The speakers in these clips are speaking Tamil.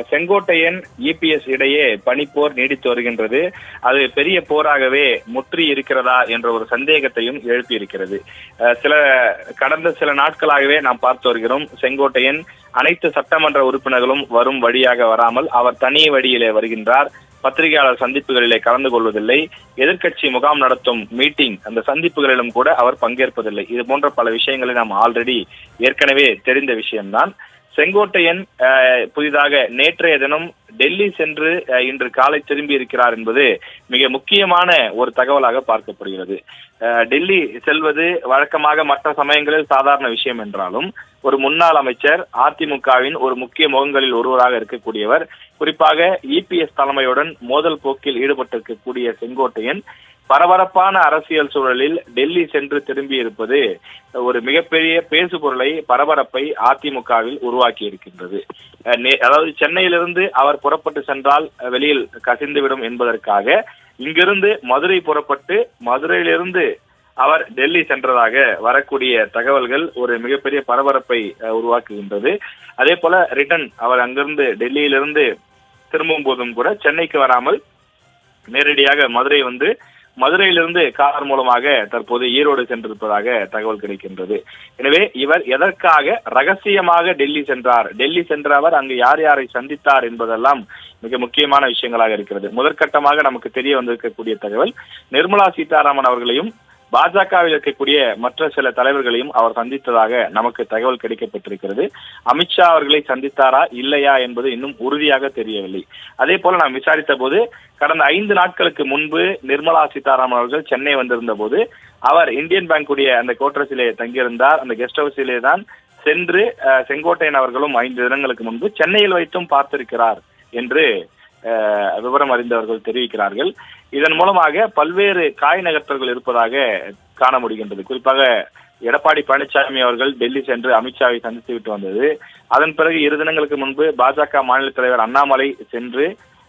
செங்கோட்டையன், இபிஎஸ் இடையே பனிப்போர் நீடித்து வருகின்றது. அது பெரிய போராகவே முற்றி இருக்கிறதா என்ற ஒரு சந்தேகத்தையும் எழுப்பியிருக்கிறது. கடந்த சில நாட்களாகவே நாம் பார்த்து வருகிறோம். செங்கோட்டையன் அனைத்து சட்டமன்ற உறுப்பினர்களும் வரும் வழியாக வராமல் அவர் தனி வழியிலே வருகின்றார். பத்திரிகையாளர் சந்திப்புகளிலே கலந்து கொள்வதில்லை. எதிர்க்கட்சி முகாம் நடத்தும் மீட்டிங் அந்த சந்திப்புகளிலும் கூட அவர் பங்கேற்பதில்லை. இது போன்ற பல விஷயங்களை நாம் ஆல்ரெடி ஏற்கனவே தெரிந்த விஷயம்தான். செங்கோட்டையன் புதிதாக நேற்றைய தினம் டெல்லி சென்று இன்று காலை திரும்பி இருக்கிறார் என்பது மிக முக்கியமான ஒரு தகவலாக பார்க்கப்படுகிறது. டெல்லி செல்வது வழக்கமாக மற்ற சமயங்களில் சாதாரண விஷயம் என்றாலும் ஒரு முன்னாள் அமைச்சர், அதிமுகவின் ஒரு முக்கிய முகங்களில் ஒருவராக இருக்கக்கூடியவர், குறிப்பாக இபிஎஸ் தலைமையுடன் மோதல் போக்கில் ஈடுபட்டிருக்கக்கூடிய செங்கோட்டையன் பரபரப்பான அரசியல் சூழலில் டெல்லி சென்று திரும்பி இருப்பது ஒரு மிகப்பெரிய பேசுபொருளை, பரபரப்பை அதிமுகவில் உருவாக்கி இருக்கின்றது. அதாவது சென்னையிலிருந்து அவர் புறப்பட்டு சென்றால் வெளியில் கசிந்துவிடும் என்பதற்காக இங்கிருந்து மதுரை புறப்பட்டு மதுரையிலிருந்து அவர் டெல்லி சென்றதாக வரக்கூடிய தகவல்கள் ஒரு மிகப்பெரிய பரபரப்பை உருவாக்குகின்றது. அதே போல ரிட்டன் அவர் அங்கிருந்து டெல்லியிலிருந்து திரும்பும் போதும் கூட சென்னைக்கு வராமல் நேரடியாக மதுரை வந்து மதுரையிலிருந்து கார் மூலமாக தற்போது ஈரோடு சென்றிருப்பதாக தகவல் கிடைக்கின்றது. எனவே இவர் எதற்காக ரகசியமாக டெல்லி சென்றார், டெல்லி சென்ற அவர் அங்கு யார் யாரை சந்தித்தார் என்பதெல்லாம் மிக முக்கியமான விஷயங்களாக இருக்கிறது. முதற்கட்டமாக நமக்கு தெரிய வந்திருக்கக்கூடிய தகவல், நிர்மலா சீதாராமன் அவர்களையும் பாஜகவில் இருக்கக்கூடிய மற்ற சில தலைவர்களையும் அவர் சந்தித்ததாக நமக்கு தகவல் கிடைக்கப்பட்டிருக்கிறது. அமித்ஷா அவர்களை சந்தித்தாரா இல்லையா என்பது இன்னும் உறுதியாக தெரியவில்லை. அதே போல நாம் விசாரித்த போது கடந்த 5 நாட்களுக்கு முன்பு நிர்மலா சீதாராமன் அவர்கள் சென்னை வந்திருந்த போது அவர் இந்தியன் பேங்குடைய அந்த கோட்ரஸிலே தங்கியிருந்தார். அந்த கெஸ்ட் ஹவுஸிலே தான் சென்று செங்கோட்டையன் அவர்களும் 5 தினங்களுக்கு முன்பு சென்னையில் வைத்தும் பார்த்திருக்கிறார் என்று விவரம் அறிந்தவர்கள் தெரிவிக்கிறார்கள். இதன் மூலமாக பல்வேறு காய் நகர்த்தல்கள் இருப்பதாக காண முடிகின்றது. குறிப்பாக எடப்பாடி பழனிசாமி அவர்கள் டெல்லி சென்று அமித்ஷாவை சந்தித்து விட்டு வந்தது. அதன் பிறகு 2 தினங்களுக்கு முன்பு பாஜக மாநில தலைவர் அண்ணாமலை சென்று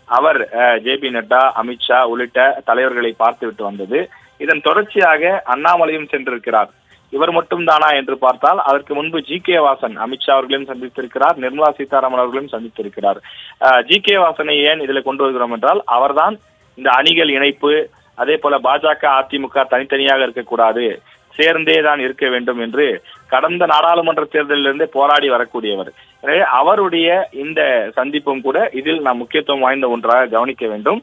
அவர் ஜேபி நட்டா, அமித்ஷா உள்ளிட்ட தலைவர்களை பார்த்து விட்டு வந்தது. இதன் தொடர்ச்சியாக அண்ணாமலையும் சென்றிருக்கிறார். இவர் மட்டும் தானா என்று பார்த்தால் அதற்கு முன்பு ஜி.கே. வாசன் அமித்ஷா அவர்களையும் சந்தித்திருக்கிறார், நிர்மலா சீதாராமன் அவர்களையும் சந்தித்திருக்கிறார். ஜி.கே. வாசனை ஏன் இதில் கொண்டு வருகிறோம் என்றால் அவர்தான் இந்த அணிகள் இணைப்பு, அதே போல பாஜக அதிமுக தனித்தனியாக இருக்கக்கூடாது, சேர்ந்தே தான் இருக்க வேண்டும் என்று கடந்த நாடாளுமன்ற தேர்தலிலிருந்தே போராடி வரக்கூடியவர். எனவே அவருடைய இந்த சந்திப்பும் கூட இதில் நாம் முக்கியத்துவம் வாய்ந்த ஒன்றாக கவனிக்க வேண்டும்.